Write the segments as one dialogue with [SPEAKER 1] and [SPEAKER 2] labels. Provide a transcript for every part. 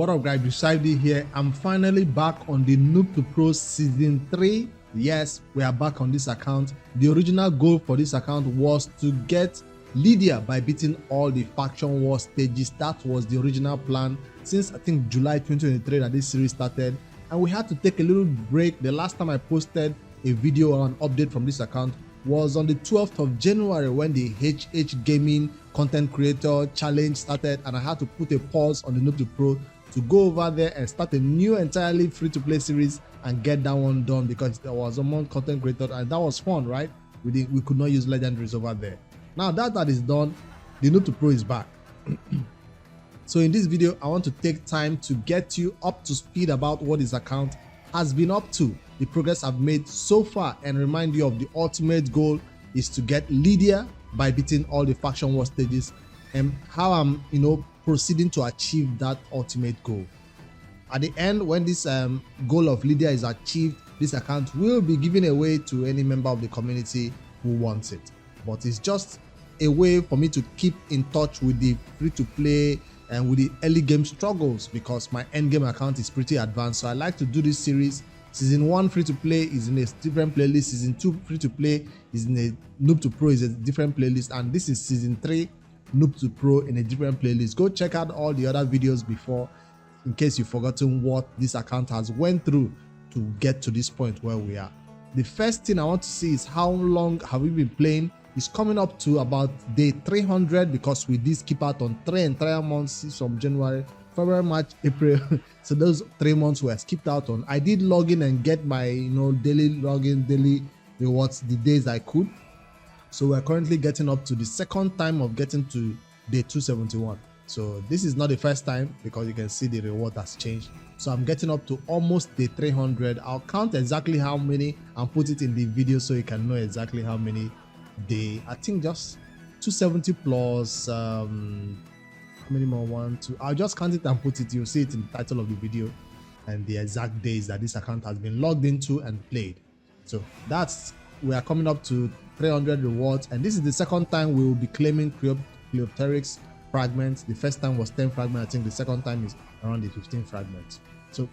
[SPEAKER 1] What up guys, beside me here, I'm finally back on the Noob2Pro season 3. Yes, we are back on this account. The original goal for this account was to get Lydia by beating all the faction war stages. That was the original plan since I think July 2023 that this series started, and we had to take a little break. The last time I posted a video or an update from this account was on the 12th of January when the HH Gaming content creator challenge started, and I had to put a pause on the Noob2Pro to go over there and start a new entirely free-to-play series and get that one done, because there was a month content creator and that was fun, right? We could not use legendaries over there. Now that is done, the Noob2Pro is back. So in this video, I want to take time to get you up to speed about what this account has been up to, the progress I've made so far, and remind you of the ultimate goal is to get Lydia by beating all the faction war stages, and how I'm proceeding to achieve that ultimate goal. At the end, when this goal of Lydia is achieved, this account will be given away to any member of the community who wants it. But it's just a way for me to keep in touch with the free-to-play and with the early game struggles, because my end game account is pretty advanced. So I like to do this series. Season 1 free-to-play is in a different playlist. Season 2 free-to-play is in a Noob2Pro is a different playlist, and this is Season 3 Noob2Pro in a different playlist. Go check out all the other videos before, in case you've forgotten what this account has went through to get to this point where we are. The first thing I want to see is how long have we been playing. It's coming up to about day 300, because we did skip out on 3 entire months from January, February, March, April. So those 3 months were skipped out on. I did log in and get my daily login, daily rewards the days I could. So we're currently getting up to the second time of getting to day 271. So this is not the first time, because you can see the reward has changed. So I'm getting up to almost day 300. I'll count exactly how many and put it in the video so you can know exactly how many day. I think just 270 plus how many more? 1, 2. I'll just count it and put it. You'll see it in the title of the video and the exact days that this account has been logged into and played. So we are coming up to 300 rewards, and this is the second time we will be claiming Cleopteryx fragments. The first time was 10 fragments. I think the second time is around the 15 fragments. So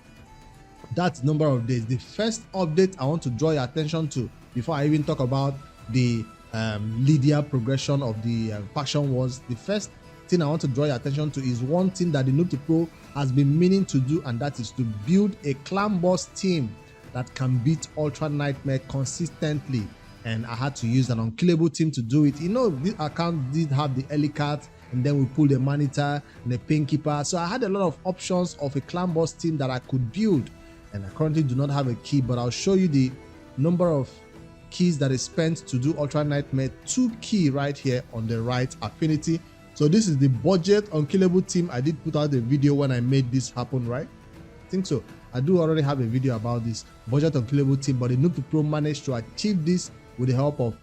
[SPEAKER 1] that's number of days. The first update I want to draw your attention to, before I even talk about the Lydia progression of the faction wars, the first thing I want to draw your attention to is one thing that the Noob2Pro has been meaning to do, and that is to build a clan boss team that can beat Ultra Nightmare consistently. And I had to use an unkillable team to do it. This account did have the Ellicott, and then we pulled a Monitor and a Painkeeper. So I had a lot of options of a clan boss team that I could build. And I currently do not have a key, but I'll show you the number of keys that is spent to do Ultra Nightmare. 2 key right here on the right, affinity. So this is the budget unkillable team. I did put out a video when I made this happen, right? I think so. I do already have a video about this budget unkillable team, but the Noob2Pro managed to achieve this with the help of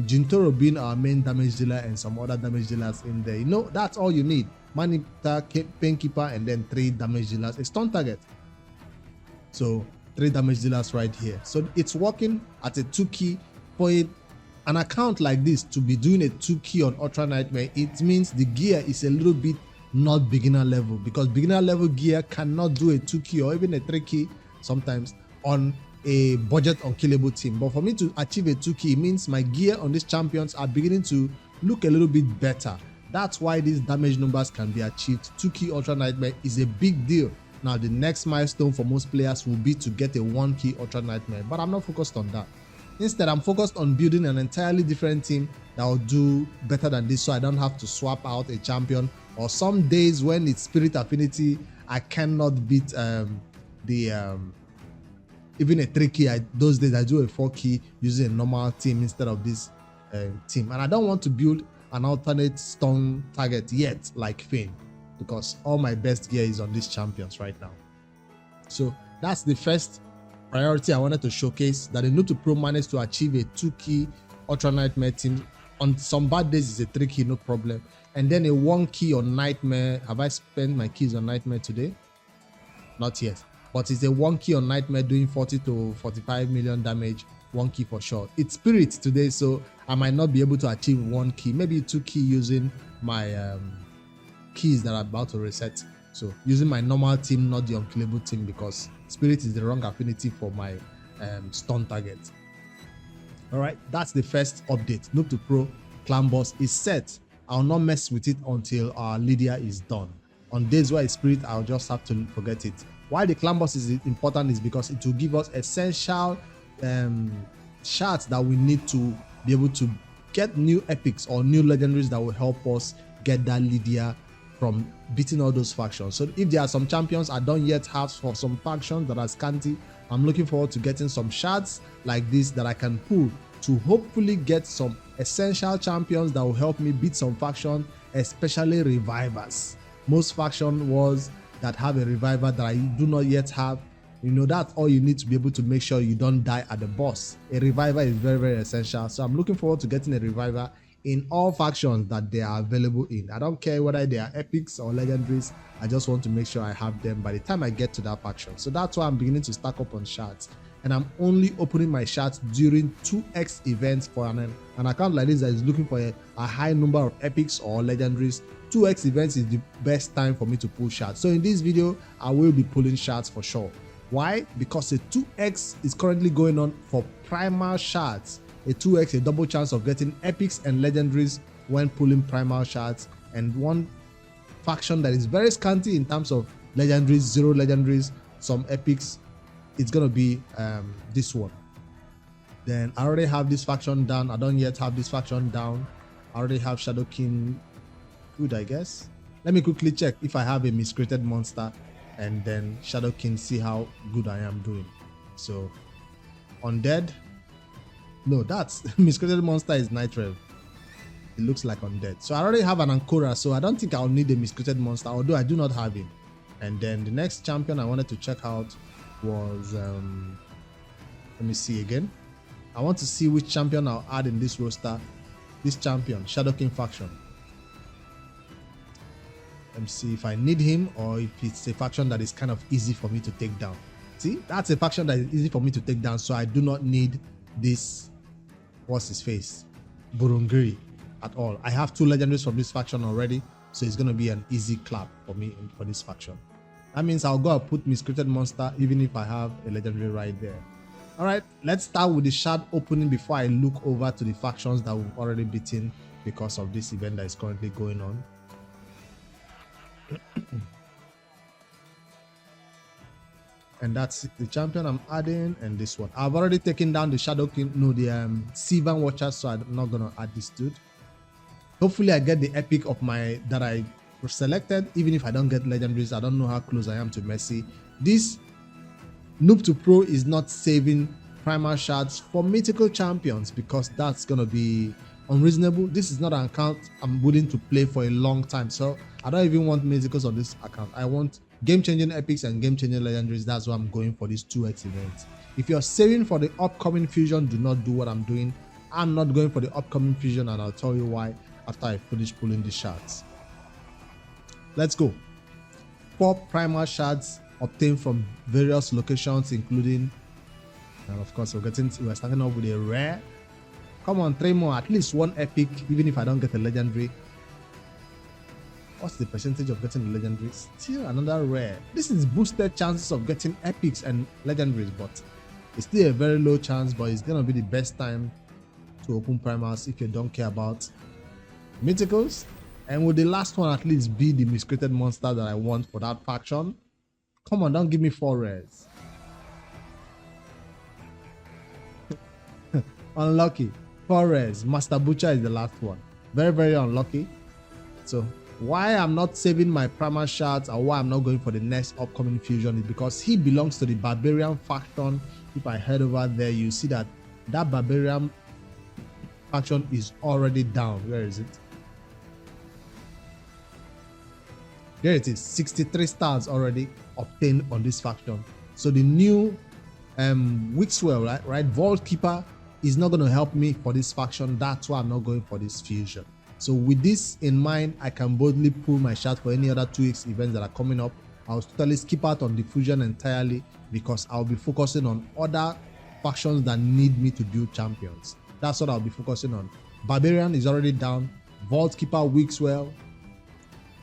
[SPEAKER 1] Jintoro being our main damage dealer and some other damage dealers in there. That's all you need. Monitor, Painkeeper, and then 3 damage dealers, a stun target. So 3 damage dealers right here. So it's working at a 2 key. For an account like this to be doing a 2 key on Ultra Nightmare, it means the gear is a little bit not beginner level, because beginner level gear cannot do a 2 key or even a 3 key sometimes on a budget unkillable team. But for me to achieve a 2 key, it means my gear on these champions are beginning to look a little bit better. That's why these damage numbers can be achieved. 2 key Ultra Nightmare is a big deal. Now the next milestone for most players will be to get a 1 key Ultra Nightmare, but I'm not focused on that. Instead, I'm focused on building an entirely different team that will do better than this, so I don't have to swap out a champion. Or some days when it's spirit affinity, I cannot beat even a 3 key. Those days I do a 4 key using a normal team instead of this team. And I don't want to build an alternate stun target yet like Fane, because all my best gear is on these champions right now. So that's the first priority I wanted to showcase, that the Noob2Pro managed to achieve a 2 key Ultra Nightmare team. On some bad days it's a 3 key, no problem. And then a 1 key on Nightmare. Have I spent my keys on Nightmare today? Not yet. But it's a 1 key on Nightmare doing 40 to 45 million damage. 1 key for sure. It's Spirit today, so I might not be able to achieve 1 key. Maybe 2 key using my keys that are about to reset So using my normal team, not the unkillable team, because Spirit is the wrong affinity for my stun target. All right, that's the first update. Noob2Pro clan boss is set. I'll not mess with it until our Lydia is done. On days where it's Spirit, I'll just have to forget it. Why the clan boss is important is because it will give us essential shards that we need to be able to get new epics or new legendaries that will help us get that Lydia from beating all those factions. So if there are some champions I don't yet have for some factions that are scanty, I'm looking forward to getting some shards like this that I can pull to hopefully get some essential champions that will help me beat some factions, especially revivers. Most faction wars that have a reviver that I do not yet have, that's all you need to be able to make sure you don't die at the boss. A reviver is very, very essential. So I'm looking forward to getting a reviver in all factions that they are available in. I don't care whether they are epics or legendaries. I just want to make sure I have them by the time I get to that faction. So that's why I'm beginning to stack up on shards. And I'm only opening my shards during 2x events for an account like this that is looking for a high number of epics or legendaries. 2x events is the best time for me to pull shards. So in this video, I will be pulling shards for sure. Why? Because a 2x is currently going on for primal shards. A 2x, a double chance of getting epics and legendaries when pulling primal shards. And one faction that is very scanty in terms of legendaries, 0 legendaries, some epics, it's gonna be this one. Then I already have this faction down. I don't yet have this faction down. I already have Shadow King good, I guess. Let me quickly check if I have a miscreated monster and then Shadow King, see how good I am doing. So undead, no, that's miscreated monster is Nitrev. It looks like undead. So I already have an Ankora, so I don't think I'll need a miscreated monster, although I do not have him. And then the next champion I wanted to check out was let me see again. I want to see which champion I'll add in this roster. This champion, Shadow King faction. Let me see if I need him or if it's a faction that is kind of easy for me to take down. See, that's a faction that is easy for me to take down, so I do not need this, what's his face, Burungiri at all. I have 2 legendaries from this faction already, so it's going to be an easy clap for me for this faction. That means I'll go and put miscreated monster even if I have a legendary right there. All right, let's start with the shard opening before I look over to the factions that we've already beaten because of this event that is currently going on. And that's the champion I'm adding, and this one. I've already taken down the Shadow King, no, the Siren Watcher, so I'm not gonna add this dude. Hopefully I get the epic of that I selected, even if I don't get legendaries. I don't know how close I am to Mercy. This Noob2Pro is not saving primal shards for mythical champions because that's gonna be unreasonable. This is not an account I'm willing to play for a long time, so I don't even want mythicals on this account. I want game-changing epics and game-changing legendaries. That's why I'm going for these 2x events. If you're saving for the upcoming fusion, do not do what I'm doing. I'm not going for the upcoming fusion, and I'll tell you why after I finish pulling the shards. Let's go. 4 primal shards obtained from various locations, including, and of course we're starting off with a rare. Come on, 3 more, at least 1 epic, even if I don't get a legendary. What's the percentage of getting a legendary? Still another rare. This is boosted chances of getting epics and legendaries, but it's still a very low chance, but it's gonna be the best time to open primals if you don't care about mythicals. And will the last one at least be the miscreated monster that I want for that faction? Come on, don't give me 4 rares. Unlucky. 4 rares. Master Butcher is the last one. Very, very unlucky. So why I'm not saving my primal shards or why I'm not going for the next upcoming fusion is because he belongs to the barbarian faction. If I head over there, you see that barbarian faction is already down. Where is it? There it is. 63 stars already obtained on this faction. So the new Wixwell, right? Vault Keeper is not going to help me for this faction. That's why I'm not going for this fusion. So with this in mind, I can boldly pull my shot for any other 2x events that are coming up. I'll totally skip out on the fusion entirely because I'll be focusing on other factions that need me to build champions. That's what I'll be focusing on. Barbarian is already down. Vault Keeper, Wixwell,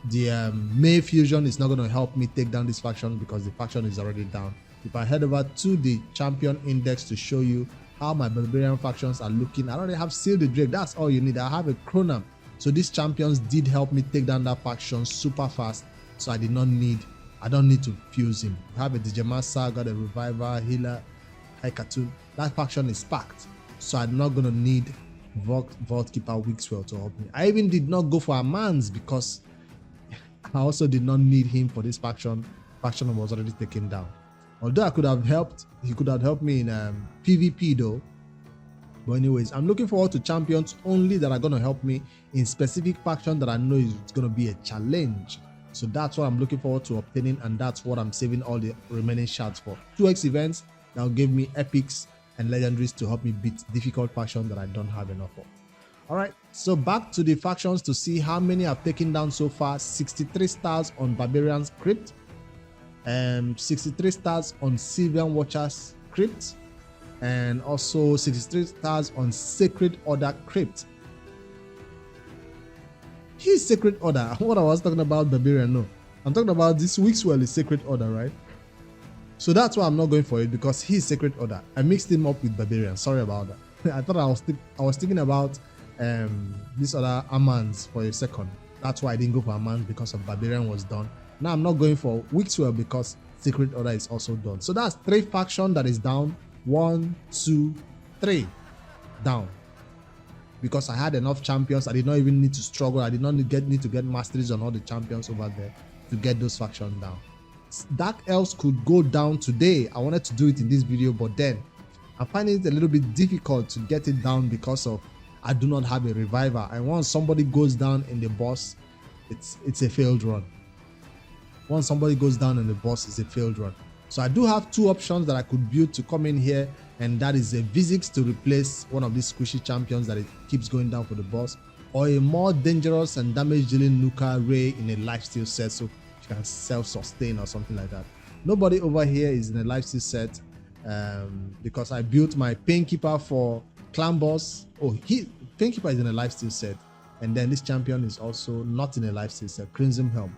[SPEAKER 1] The May fusion is not going to help me take down this faction because the faction is already down. If I head over to the champion index to show you how my barbarian factions are looking, I already have Seal the Drake. That's all you need. I have a Chronam. So these champions did help me take down that faction super fast. So I don't need to fuse him. I have a DJ Master, got a Reviver, Healer, High Cartoon. That faction is packed. So I'm not going to need Vault Keeper Wixwell to help me. I even did not go for Amans because I also did not need him for this faction. Faction was already taken down. Although I could have helped, he could have helped me in PvP though. But anyways, I'm looking forward to champions only that are going to help me in specific faction that I know is going to be a challenge. So that's what I'm looking forward to obtaining, and that's what I'm saving all the remaining shards for. 2x events that will give me epics and legendaries to help me beat difficult faction that I don't have enough of. Alright, so back to the factions to see how many I've taken down so far. 63 stars on Barbarian's Crypt, 63 stars on Sylvan Watcher's Crypt, and also 63 stars on Sacred Order Crypt. He's Sacred Order. What I was talking about Barbarian, no. I'm talking about this Wixwell is Sacred Order, right? So that's why I'm not going for it, because he's Sacred Order. I mixed him up with Barbarian. Sorry about that. I thought I was thinking about this other Amans for a second. That's why I didn't go for Amans, because of Barbarian was done. Now I'm not going for Wixwell because Sacred Order is also done. So that's 3 faction that is down. 1, 2, 3 down. Because I had enough champions, I did not even need to struggle. I did not need to get masteries on all the champions over there to get those factions down. Dark Elves could go down today. I wanted to do it in this video, but then I'm finding it a little bit difficult to get it down because of I do not have a reviver. And once somebody goes down in the boss, it's a failed run. Once somebody goes down in the boss, it's a failed run. So I do have 2 options that I could build to come in here, and that is a Vizix to replace one of these squishy champions that it keeps going down for the boss, or a more dangerous and damage dealing Nuka Ray in a lifesteal set, so you can self-sustain or something like that. Nobody over here is in a lifesteal set because I built my Painkeeper for Clan Boss. Oh, Painkeeper is in a lifesteal set, and then this champion is also not in a lifesteal set, Crimson Helm.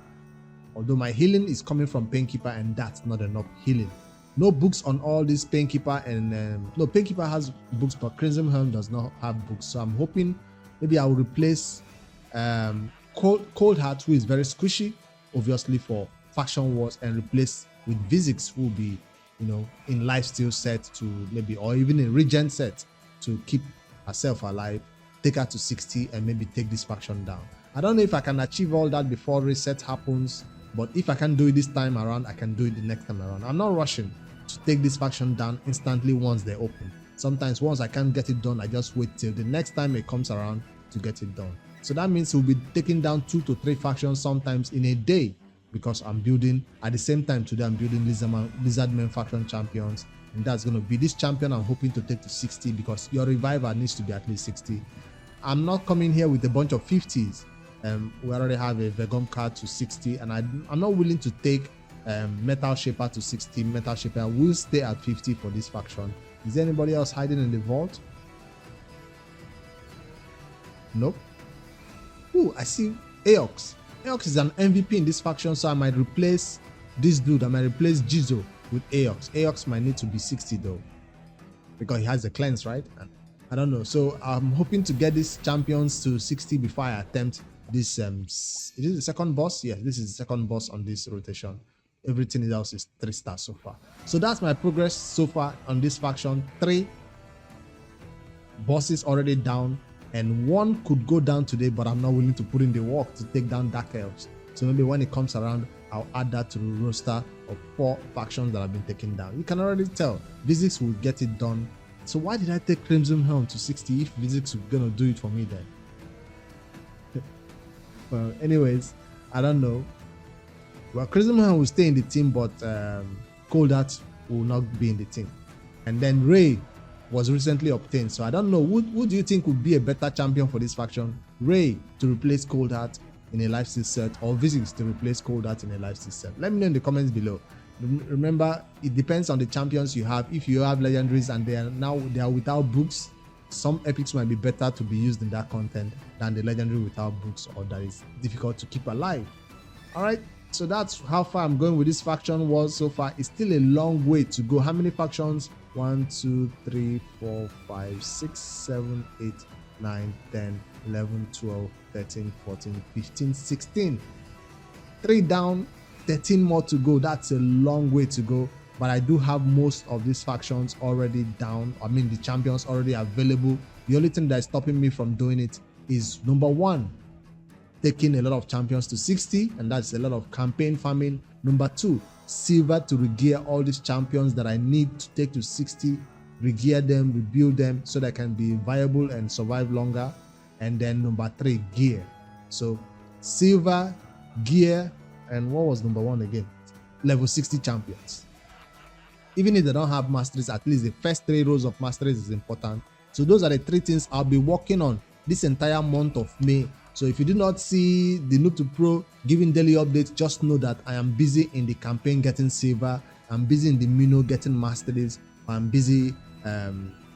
[SPEAKER 1] Although my healing is coming from Painkeeper, and that's not enough healing. No books on all this Painkeeper, and no, Painkeeper has books, but Crimson Helm does not have books. So I'm hoping maybe I will replace Cold Heart, who is very squishy, obviously for Faction Wars, and replace with Vizix, who will be, you know, in lifesteal set to maybe, or even in regen set to keep herself alive, take her to 60, and maybe take this faction down. I don't know if I can achieve all that before reset happens, but if I can do it this time around, I can do it the next time around. I'm not rushing to take this faction down instantly once they open. Sometimes once I can't get it done, I just wait till the next time it comes around to get it done. So that means we'll be taking down 2 to 3 factions sometimes in a day, because I'm building at the same time today. I'm building Lizardmen faction champions, and that's going to be this champion I'm hoping to take to 60, because your reviver needs to be at least 60. I'm not coming here with a bunch of 50s. We already have a Vegom card to 60, and I'm not willing to take Metal Shaper to 60. Metal Shaper will stay at 50 for this faction. Is there anybody else hiding in the vault? Nope. Ooh, I see Aox. Aox is an MVP in this faction, so I might replace this dude. I might replace Jizo with Aox. Aox might need to be 60 though, because he has the cleanse, right? I don't know. So I'm hoping to get these champions to 60 before I attempt this. Is this the second boss? Yes, this is the second boss on this rotation. Everything else is 3 stars so far. So that's my progress so far on this faction. 3 bosses already down, and 1 could go down today, but I'm not willing to put in the work to take down Dark Elves. So maybe when it comes around, I'll add that to the roster of 4 factions that have been taken down. You can already tell Vizix will get it done. So why did I take Crimson Helm to 60 if Vizix was gonna do it for me then? Well, anyways, I don't know. Well, Crimson Helm will stay in the team, but Cold Heart will not be in the team. And then Ray was recently obtained, so I don't know. Who do you think would be a better champion for this faction? Ray to replace Cold Heart in a lifesteal set, or Vizix to replace Cold Heart in a lifesteal set? Let me know in the comments below. Remember, it depends on the champions you have. If you have legendaries and they are without books, some epics might be better to be used in that content than the legendary without books, or that is difficult to keep alive. All right, so that's how far I'm going with this faction wars so far. It's still a long way to go. How many factions? 1, 2, 3, 4, 5, 6, 7, 8, 9, 10, 11, 12, 13, 14, 15, 16. 3 down, 13 more to go. That's a long way to go. But I do have most of these factions already down. I mean, the champions already available. The only thing that's stopping me from doing it is number 1, taking a lot of champions to 60, and that's a lot of campaign farming. Number 2, silver to regear all these champions that I need to take to 60, regear them, rebuild them so they can be viable and survive longer. And then number 3, gear. So silver, gear, and what was number 1 again? Level 60 champions. Even if they don't have masteries, at least the first 3 rows of masteries is important. So those are the 3 things I'll be working on this entire month of May. So if you did not see the Noob2Pro giving daily updates, just know that I am busy in the campaign getting silver, I'm busy in the Mino getting masteries, I'm busy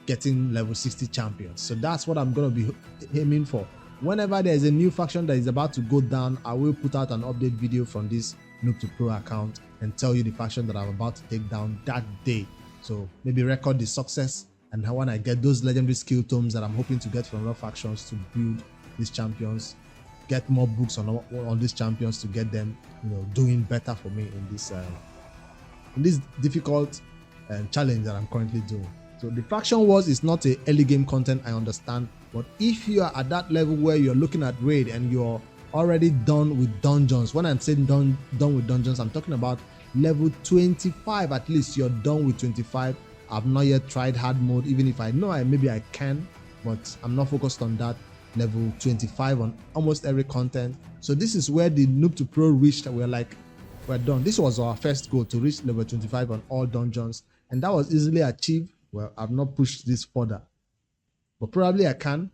[SPEAKER 1] getting level 60 champions. So that's what I'm going to be aiming for. Whenever there's a new faction that is about to go down, I will put out an update video from this Noob2Pro account and tell you the faction that I'm about to take down that day. So maybe record the success, and when I get those legendary skill tomes that I'm hoping to get from other factions to build these champions, get more books on these champions to get them, doing better for me in this difficult challenge that I'm currently doing. So the faction wars is not a early game content, I understand, but if you are at that level where you're looking at raid and you're already done with dungeons, when I'm saying done with dungeons, I'm talking about level 25. At least you're done with 25. I've not yet tried hard mode, even if I know maybe I can, but I'm not focused on that. Level 25 on almost every content. So this is where the Noob2Pro reached. We're done. This was our first goal, to reach level 25 on all dungeons, and that was easily achieved. Well, I've not pushed this further, but probably I can.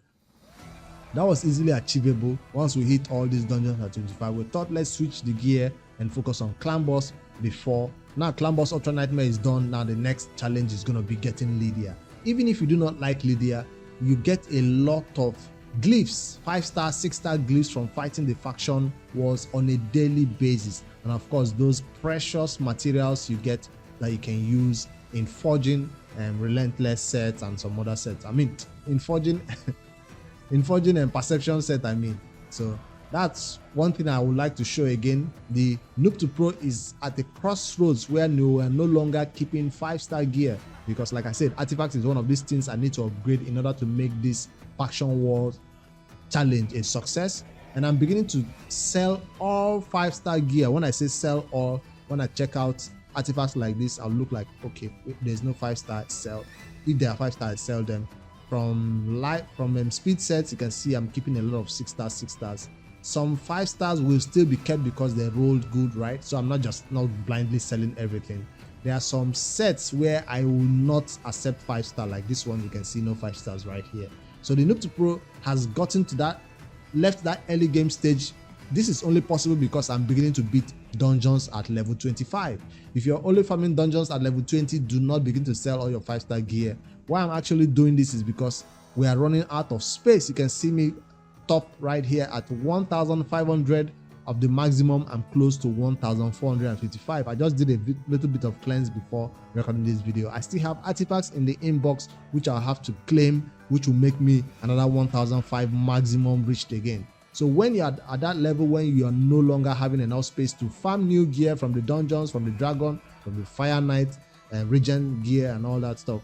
[SPEAKER 1] That was easily achievable once we hit all these dungeons at 25. We thought, let's switch the gear and focus on clan boss before. Now clan boss Ultra Nightmare is done. Now the next challenge is going to be getting Lydia. Even if you do not like Lydia, you get a lot of glyphs, 5-star, 6-star glyphs from fighting the faction wars on a daily basis. And of course, those precious materials you get that you can use in forging and relentless sets and some other sets. I mean, in forging and perception set, I mean. So that's one thing I would like to show again. The Noob2Pro is at the crossroads where we are no longer keeping 5-star gear, because like I said, artifacts is one of these things I need to upgrade in order to make this faction wars challenge a success. And I'm beginning to sell all 5-star gear. When I say sell all, when I check out artifacts like this, I'll look like, okay, if there's no 5-star, sell. If there are 5-star, I sell them. From speed sets, you can see I'm keeping a lot of 6-stars, 6-stars. Some 5-stars will still be kept because they rolled good, right? So I'm not blindly selling everything. There are some sets where I will not accept 5-star, like this one. You can see no 5-stars right here. So the Noob2Pro has gotten to that, left that early game stage. This is only possible because I'm beginning to beat dungeons at level 25. If you're only farming dungeons at level 20, do not begin to sell all your 5-star gear. Why I'm actually doing this is because we are running out of space. You can see me top right here at 1,500 of the maximum. I'm close to 1,455. I just did a little bit of cleanse before recording this video. I still have artifacts in the inbox which I'll have to claim, which will make me another 1,005 maximum reached again. So when you're at that level, when you are no longer having enough space to farm new gear from the dungeons, from the dragon, from the fire knight, and regen gear and all that stuff,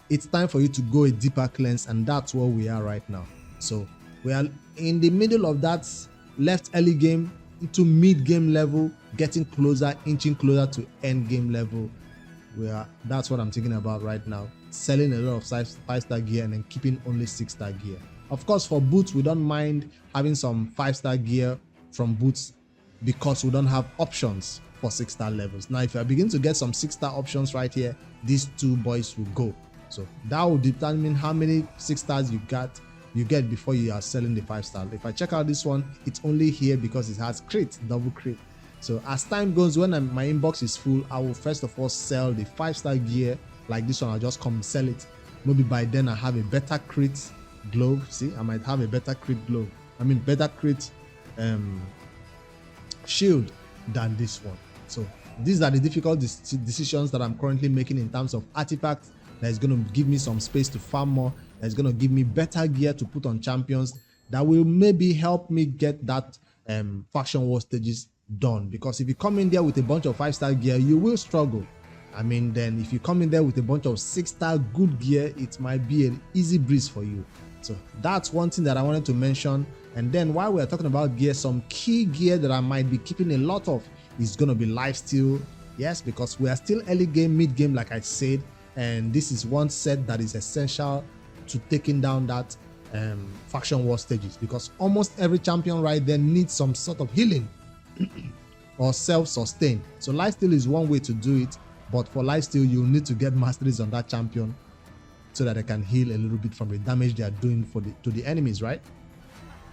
[SPEAKER 1] it's time for you to go a deeper cleanse, and that's where we are right now. So we are in the middle of that left early game into mid game level, getting closer, inching closer to end game level. That's what I'm thinking about right now. Selling a lot of 5-star gear and then keeping only 6-star gear. Of course, for boots, we don't mind having some 5-star gear from boots because we don't have options for 6-star levels. Now, if you are beginning to get some 6-star options right here, these two boys will go. So that will determine how many 6-stars you get before you are selling the 5-star. If I check out this one, it's only here because it has crit, double crit. So as time goes, when my inbox is full, I will first of all sell the 5-star gear like this one. I'll just come and sell it. Maybe by then I have a better crit glove. See, I might have a better crit glove. I mean better crit shield than this one. So these are the difficult decisions that I'm currently making in terms of artifacts that is going to give me some space to farm more, that is going to give me better gear to put on champions, that will maybe help me get that faction war stages done. Because if you come in there with a bunch of 5-star gear, you will struggle. I mean, then if you come in there with a bunch of 6-star good gear, it might be an easy breeze for you. So that's one thing that I wanted to mention. And then while we're talking about gear, some key gear that I might be keeping a lot of is going to be lifesteal. Yes, because we are still early game, mid game, like I said, and this is one set that is essential to taking down that faction war stages, because almost every champion right there needs some sort of healing or self-sustain. So lifesteal is one way to do it, but for lifesteal you'll need to get masteries on that champion so that they can heal a little bit from the damage they are doing to the enemies, right?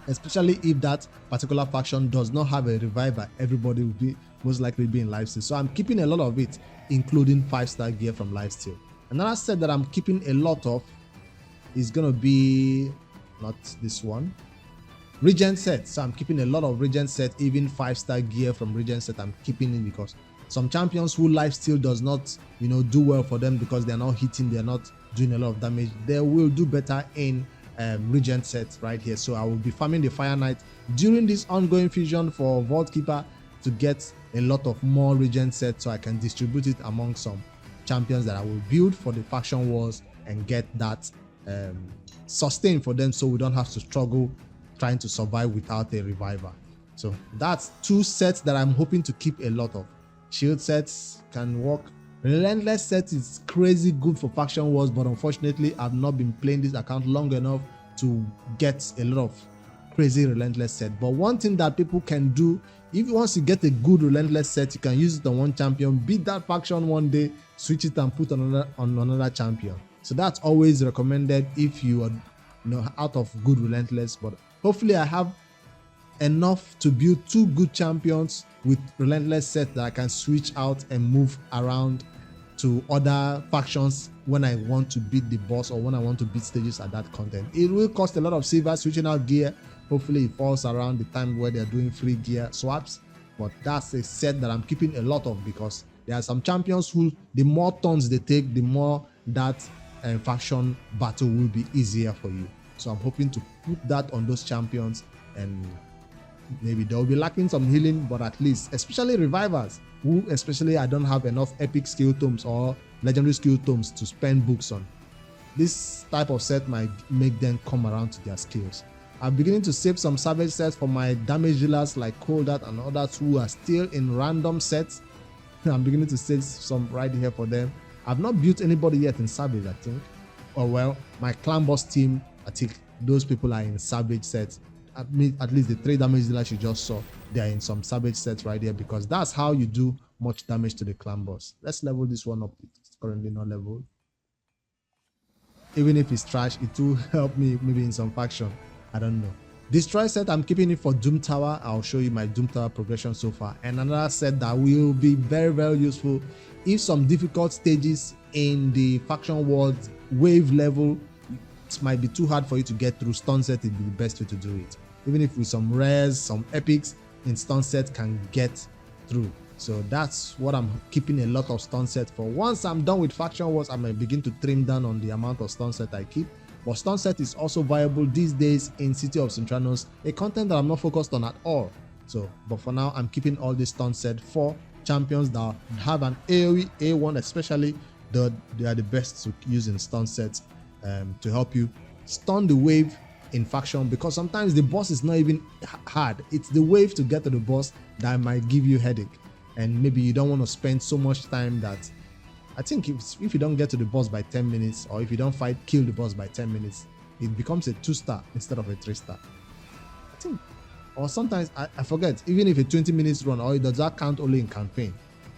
[SPEAKER 1] Especially if that particular faction does not have a reviver, everybody will be most likely be in lifesteal. So I'm keeping a lot of it, including 5-star gear from lifesteal. Another set that I'm keeping a lot of is gonna be not this one, regen set. So I'm keeping a lot of regen set, even 5-star gear from regen set I'm keeping in, because some champions who lifesteal does not, you know, do well for them because they're not hitting, they're not doing a lot of damage. They will do better in regen set right here. So I will be farming the Fire Knight during this ongoing fusion for Vault Keeper to get a lot of more regen set, so I can distribute it among some champions that I will build for the faction wars and get that sustain for them, so we don't have to struggle trying to survive without a reviver. So that's two sets that I'm hoping to keep a lot of. Shield sets can work. Relentless set is crazy good for faction wars, but unfortunately I've not been playing this account long enough to get a lot of crazy relentless set. But one thing that people can do, if once you get a good relentless set, you can use it on one champion, beat that faction one day, switch it and put on another champion. So that's always recommended if you are, you know, out of good relentless. But hopefully I have enough to build 2 good champions with relentless set that I can switch out and move around to other factions when I want to beat the boss or when I want to beat stages at that content. It will cost a lot of silver switching out gear. Hopefully it falls around the time where they're doing free gear swaps, but that's a set that I'm keeping a lot of, because there are some champions who, the more turns they take, the more that faction battle will be easier for you. So I'm hoping to put that on those champions, and maybe they'll be lacking some healing, but at least, especially revivers, who especially I don't have enough epic skill tomes or legendary skill tomes to spend books on. This type of set might make them come around to their skills. I'm beginning to save some savage sets for my damage dealers like Coldart and others who are still in random sets. I'm beginning to save some right here for them. I've not built anybody yet in savage, I think. Or well, my clan boss team, I think those people are in savage sets. At least the 3 damage dealers you just saw, they are in some savage sets right here, because that's how you do much damage to the clan boss. Let's level this one up. It's currently not leveled. Even if it's trash, it will help me maybe in some faction. I don't know. Destroy set, I'm keeping it for Doom Tower. I'll show you my Doom Tower progression so far. And another set that will be very, very useful if some difficult stages in the faction world wave level, it might be too hard for you to get through. Stun set would be the best way to do it. Even if with some rares, some epics, in stun set can get through. So that's what I'm keeping a lot of stun set for. Once I'm done with faction wars, I might begin to trim down on the amount of stun set I keep. But stun set is also viable these days in City of Cintranos, a content that I'm not focused on at all. So, but for now, I'm keeping all this stun set for champions that have an AoE A1, especially. They are the best to use in stun sets to help you stun the wave in faction, because sometimes the boss is not even hard. It's the wave to get to the boss that might give you headache, and maybe you don't want to spend so much time that, I think if you don't get to the boss by 10 minutes, or if you don't kill the boss by 10 minutes, it becomes a 2-star instead of a 3-star. I think, or sometimes, I forget, even if a 20 minutes run, or does that count only in campaign?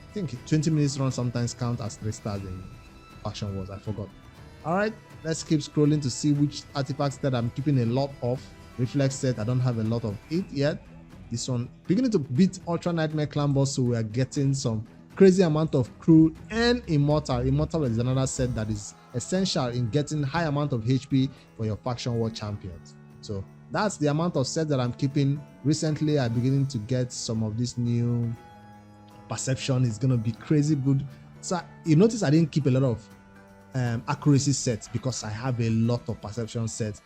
[SPEAKER 1] I think 20 minutes run sometimes count as 3 stars in faction wars, I forgot. Alright, let's keep scrolling to see which artifacts that I'm keeping a lot of. Reflex set, I don't have a lot of it yet. This one, beginning to beat Ultra Nightmare Clan boss, so we are getting some crazy amount of crew and Immortal. Immortal is another set that is essential in getting high amount of HP for your faction war champions. So that's the amount of sets that I'm keeping. Recently, I'm beginning to get some of this new perception. Is going to be crazy good. So you notice I didn't keep a lot of accuracy sets because I have a lot of perception sets.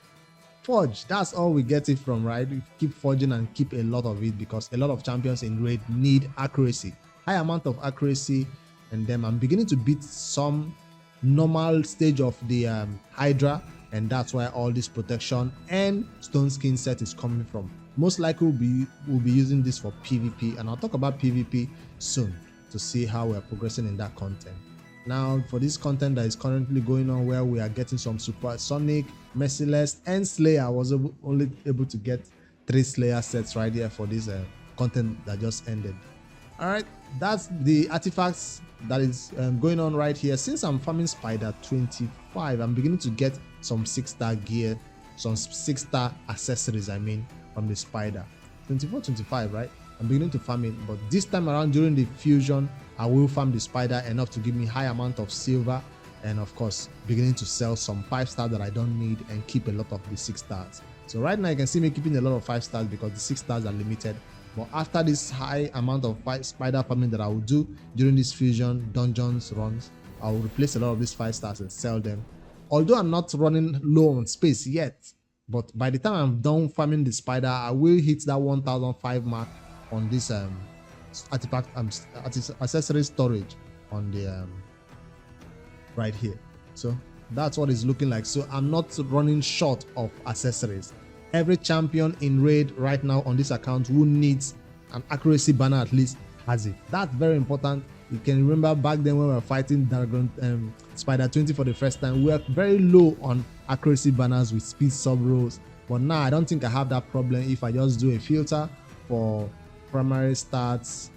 [SPEAKER 1] Forge, that's all we get it from, right? We keep forging and keep a lot of it because a lot of champions in raid need accuracy, high amount of accuracy. And then I'm beginning to beat some normal stage of the Hydra, and that's why all this protection and stone skin set is coming from. Most likely we'll be using this for PvP, and I'll talk about PvP soon to see how we're progressing in that content. Now, for this content that is currently going on, where we are getting some Supersonic, Merciless, and Slayer, I was only able to get 3 Slayer sets right here for this content that just ended. All right, that's the artifacts that is going on right here. Since I'm farming Spider 25, I'm beginning to get some 6-star gear, some 6-star accessories, I mean, from the Spider. 24, 25, right? I'm beginning to farm it, but this time around during the fusion, I will farm the Spider enough to give me high amount of silver, and of course beginning to sell some 5-star that I don't need and keep a lot of the 6 stars. So right now you can see me keeping a lot of 5 stars because the 6 stars are limited, but after this high amount of Spider farming that I will do during this fusion dungeons runs, I will replace a lot of these 5 stars and sell them. Although I'm not running low on space yet, but by the time I'm done farming the Spider, I will hit that 1005 mark on this artifact accessory storage on the right here. So that's what it's looking like. So I'm not running short of accessories. Every champion in raid right now on this account who needs an accuracy banner at least has it. That's very important. You can remember back then when we were fighting Dragon Spider 20 for the first time, we were very low on accuracy banners with speed sub rolls, but now I don't think I have that problem if I just do a filter for primary stats,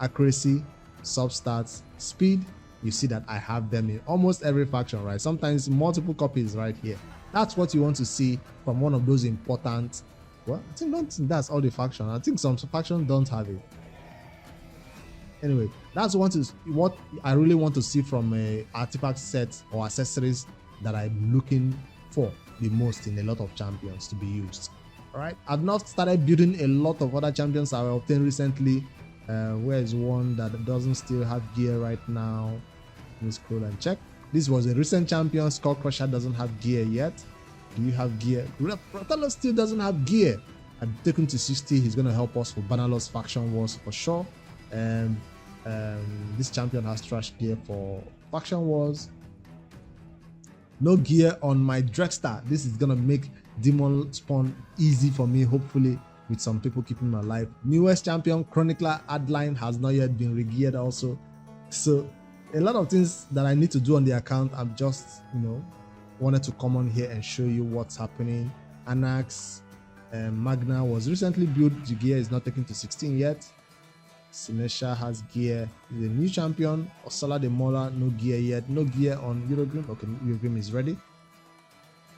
[SPEAKER 1] accuracy, sub stats, speed. You see that I have them in almost every faction, right? Sometimes multiple copies right here. That's what you want to see from one of those important. Well, I don't think that's all the faction. I think some factions don't have it. Anyway, that's what I really want to see from a artifact set or accessories that I'm looking for the most in a lot of champions to be used. All right, I've not started building a lot of other champions I've obtained recently. Where is one that doesn't still have gear right now? Let me scroll and check. This was a recent champion. Skull Crusher doesn't have gear yet. Do you have gear? Ratalos still doesn't have gear. I've taken to 60. He's going to help us for Bannerless Faction Wars for sure. And this champion has trash gear for Faction Wars. No gear on my Drexter. This is going to make Demon Spawn easy for me, hopefully, with some people keeping me alive. Newest champion, Chronicler Adline, has not yet been regeared also. So a lot of things that I need to do on the account. I'm just, wanted to come on here and show you what's happening. Anax Magna was recently built. The gear is not taken to 16 yet. Sinesha has gear. The new champion, Osala de Mola, no gear yet. No gear on Eurogrim. Okay, Eurogrim is ready.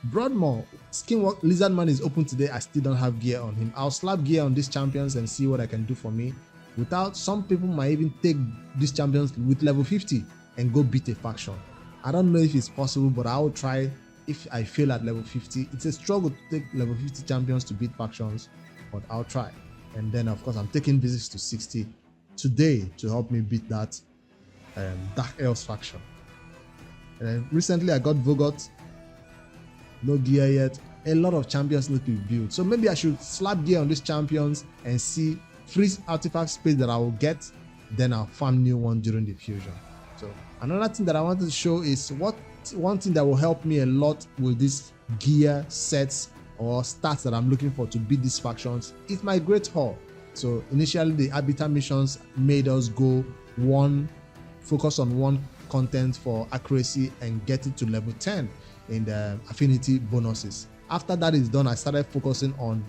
[SPEAKER 1] Broadmoor, Skinwalk Lizardman is open today. I still don't have gear on him. I'll slap gear on these champions and see what I can do for me. Without, some people might even take these champions with level 50 and go beat a faction. I don't know if it's possible, but I'll try if I fail at level 50. It's a struggle to take level 50 champions to beat factions, but I'll try. And then of course I'm taking visits to 60 today to help me beat that Dark Elves faction. And then recently I got Vogot. No gear yet. A lot of champions need to be built. So maybe I should slap gear on these champions and see free artifact space that I will get. Then I'll farm new one during the fusion. So another thing that I wanted to show is one thing that will help me a lot with these gear sets or stats that I'm looking for to beat these factions is my Great Hall. So initially the Arbiter missions made us go focus on one content for accuracy and get it to level 10 in the affinity bonuses. After that is done, I started focusing on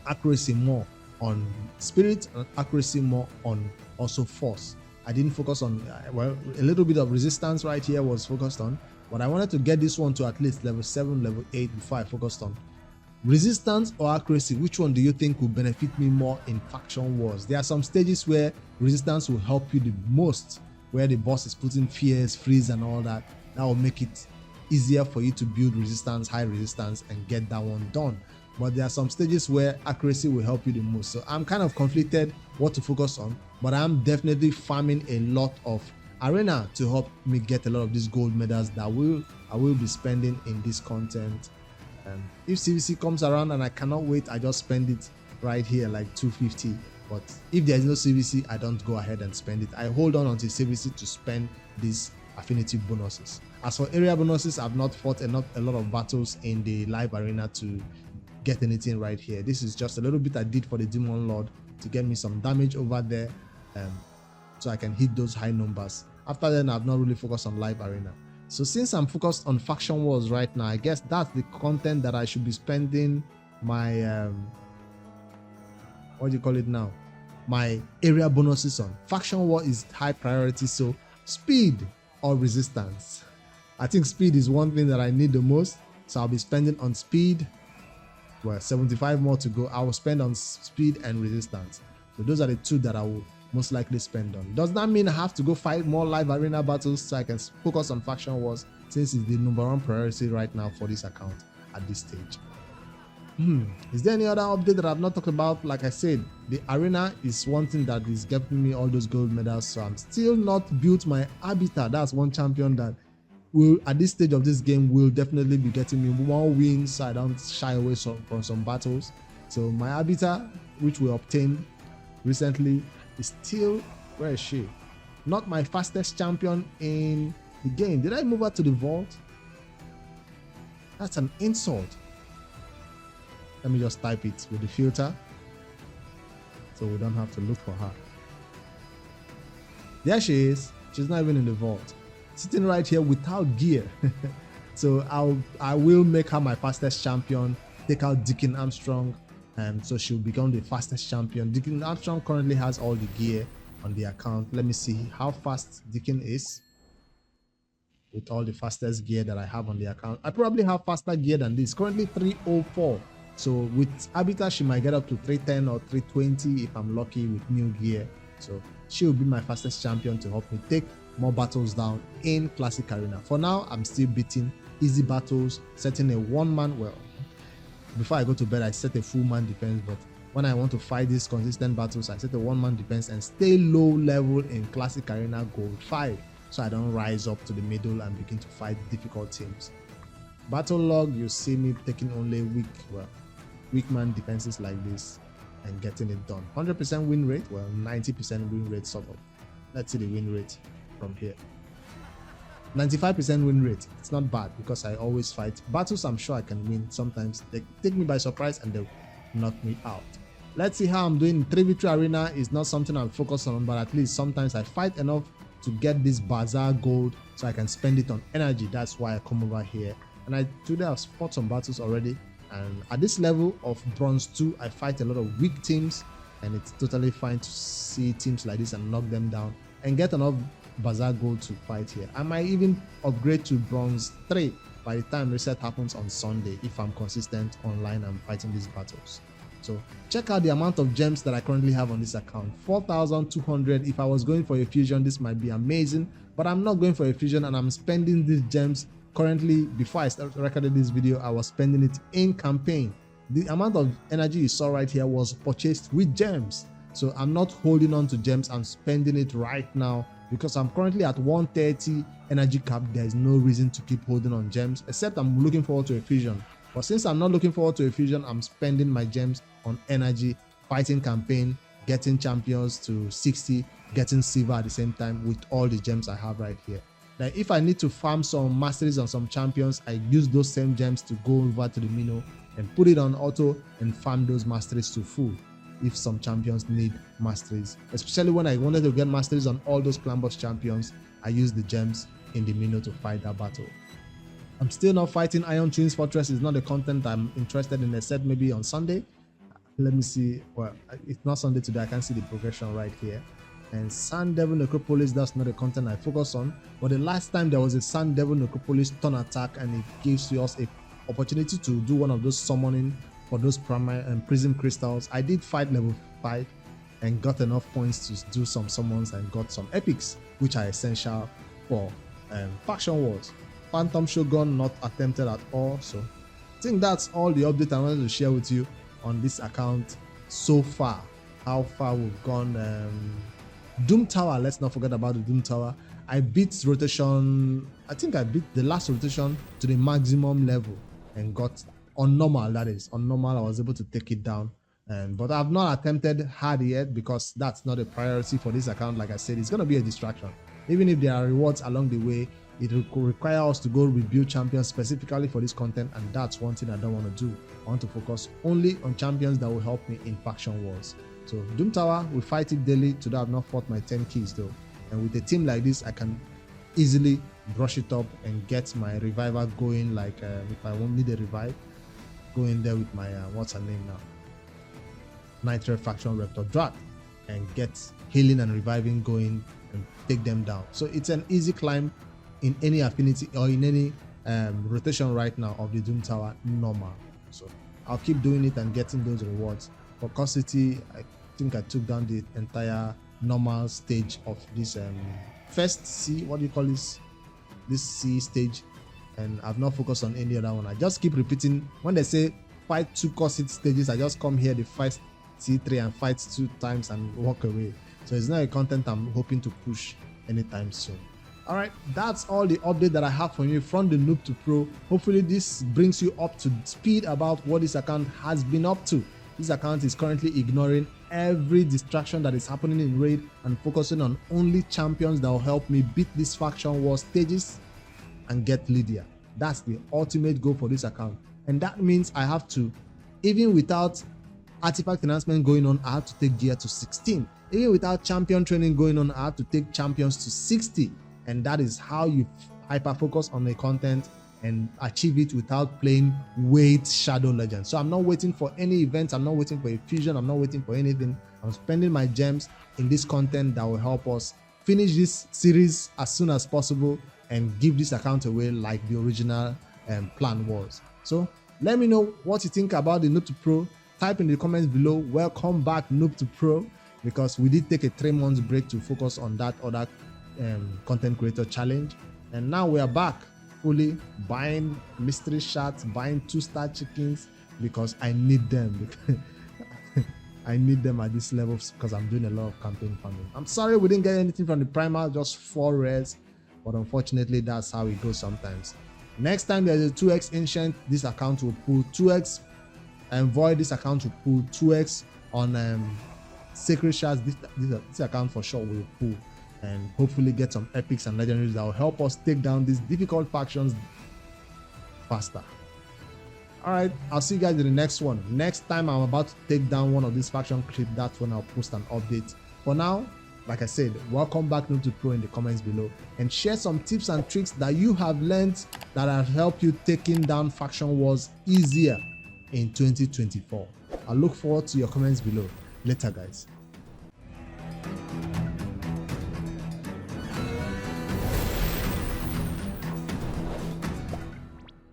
[SPEAKER 1] accuracy more on spirit and accuracy more on also force. I didn't focus on, well, a little bit of resistance right here was focused on, but I wanted to get this one to at least level 7, level 8 before I focused on resistance or accuracy. Which one do you think will benefit me more in faction wars? There are some stages where resistance will help you the most, where the boss is putting fears, freeze and all that. That will make it easier for you to build resistance, high resistance, and get that one done. But there are some stages where accuracy will help you the most. So I'm kind of conflicted what to focus on, but I'm definitely farming a lot of arena to help me get a lot of these gold medals that I will be spending in this content. If CVC comes around and I cannot wait, I just spend it right here like 250. But if there is no CVC, I don't go ahead and spend it. I hold on until CVC to spend these affinity bonuses. As for area bonuses, I've not fought a lot of battles in the live arena to get anything right here. This is just a little bit I did for the Demon Lord to get me some damage over there, so I can hit those high numbers. After then, I've not really focused on live arena. So since I'm focused on faction wars right now, I guess that's the content that I should be spending my what do you call it now, my area bonuses on. Faction war is high priority, so speed or resistance. I think speed is one thing that I need the most, so I'll be spending on speed. Well, 75 more to go. I will spend on speed and resistance. So those are the two that I will most likely spend on. Does that mean I have to go fight more live arena battles so I can focus on faction wars, since it's the #1 priority right now for this account at this stage? Is there any other update that I've not talked about? Like I said, the arena is one thing that is getting me all those gold medals, so I'm still not built my Arbiter. That's one champion that will, at this stage of this game, will definitely be getting me more wins so I don't shy away from some battles. So my Arbiter, which we obtained recently, is still, where is she? Not my fastest champion in the game. Did I move her to the vault? That's an insult. Let me just type it with the filter so we don't have to look for her. There she is. She's not even in the vault, sitting right here without gear. So I will make her my fastest champion, take out Deacon Armstrong, and so she'll become the fastest champion. Deacon Armstrong currently has all the gear on the account. Let me see how fast Deacon is with all the fastest gear that I have on the account. I probably have faster gear than this, currently 304. So with Arbiter, she might get up to 310 or 320 if I'm lucky with new gear. So she will be my fastest champion to help me take more battles down in Classic Arena. For now, I'm still beating easy battles, setting a one-man, well, before I go to bed, I set a full-man defense, but when I want to fight these consistent battles, I set a one-man defense and stay low level in Classic Arena Gold 5, so I don't rise up to the middle and begin to fight difficult teams. Battle log, you see me taking only weak man defenses like this and getting it done. 100% win rate, well, 90% win rate sort of. Let's see the win rate from here. 95% win rate. It's not bad because I always fight battles I'm sure I can win. Sometimes they take me by surprise and they knock me out. Let's see how I'm doing. 3 victory arena is not something I'm focused on, but at least sometimes I fight enough to get this bazaar gold so I can spend it on energy. That's why I come over here. And today I've fought some battles already. And at this level of bronze 2, I fight a lot of weak teams, and it's totally fine to see teams like this and knock them down and get enough bazaar gold to fight here. I might even upgrade to bronze 3 by the time reset happens on Sunday if I'm consistent online and fighting these battles. So check out the amount of gems that I currently have on this account. 4,200. If I was going for a fusion, this might be amazing, but I'm not going for a fusion, and I'm spending these gems currently. Before I recorded this video, I was spending it in campaign. The amount of energy you saw right here was purchased with gems, so I'm not holding on to gems. I'm spending it right now because I'm currently at 130 energy cap. There is no reason to keep holding on gems, except I'm looking forward to a fusion. But since I'm not looking forward to a fusion, I'm spending my gems on energy, fighting campaign, getting champions to 60, getting silver at the same time with all the gems I have right here. Now, if I need to farm some masteries on some champions, I use those same gems to go over to the Mino and put it on auto and farm those masteries to full if some champions need masteries. Especially when I wanted to get masteries on all those clan boss champions, I use the gems in the Mino to fight that battle. I'm still not fighting Iron Twins Fortress. It's not the content I'm interested in, except maybe on Sunday. Let me see. Well, it's not Sunday today. I can see the progression right here. And Sand Devil Necropolis, that's not the content I focus on. But the last time there was a Sand Devil Necropolis turn attack, and it gives us an opportunity to do one of those summoning for those primary and prism crystals. I did fight level 5 and got enough points to do some summons and got some epics, which are essential for faction wars. Phantom Shogun not attempted at all. So I think that's all the update I wanted to share with you on this account so far. How far we've gone. Doom Tower, let's not forget about the Doom Tower. I beat rotation, I think I beat the last rotation to the maximum level and got on normal, that is. On normal, I was able to take it down. But I've not attempted hard yet because that's not a priority for this account. Like I said, it's going to be a distraction. Even if there are rewards along the way, it will require us to go rebuild champions specifically for this content, and that's one thing I don't want to do. I want to focus only on champions that will help me in faction wars. So Doom Tower, we fight it daily. Today I've not fought my 10 keys though. And with a team like this, I can easily brush it up and get my reviver going. Like if I won't need a revive, go in there with my, what's her name now? Nitrate Faction Raptor Drat, and get healing and reviving going and take them down. So it's an easy climb in any affinity or in any rotation right now of the Doom Tower normal. So I'll keep doing it and getting those rewards. For Cosity, I think I took down the entire normal stage of this first C, what do you call this C stage, and I've not focused on any other one. I just keep repeating when they say fight 2 Cosity stages. I just come here, the fight C3 and fight 2 times and walk away. So it's not a content I'm hoping to push anytime soon. All right, that's all the update that I have for you from the Noob2Pro. Hopefully this brings you up to speed about what this account has been up to. This account is currently ignoring every distraction that is happening in raid and focusing on only champions that will help me beat these faction war stages and get Lydia. That's the ultimate goal for this account. And that means I have to, even without artifact enhancement going on, I have to take gear to 16. Even without champion training going on, I have to take champions to 60. And that is how you hyper focus on the content and achieve it without playing wait Shadow Legends. So I'm not waiting for any events, I'm not waiting for a fusion, I'm not waiting for anything. I'm spending my gems in this content that will help us finish this series as soon as possible and give this account away like the original plan was. So let me know what you think about the Noob2Pro. Type in the comments below, welcome back Noob2Pro, because we did take a 3 months break to focus on that other content creator challenge, and now we are back fully buying mystery shots, buying 2-star chickens because I need them. I need them at this level because I'm doing a lot of campaign farming. I'm sorry we didn't get anything from the primer, just 4 rares, but unfortunately that's how it goes sometimes. Next time there's a 2x ancient, this account will pull 2x, and void, this account will pull 2x on sacred shards. This account for sure will pull, and hopefully get some epics and legendaries that will help us take down these difficult factions faster. All right, I'll see you guys in the next one. Next time I'm about to take down one of these faction clips, that's when I'll post an update. For now, like I said, welcome back Noob2Pro in the comments below, and share some tips and tricks that you have learned that have helped you taking down faction wars easier in 2024. I look forward to your comments below. Later, guys.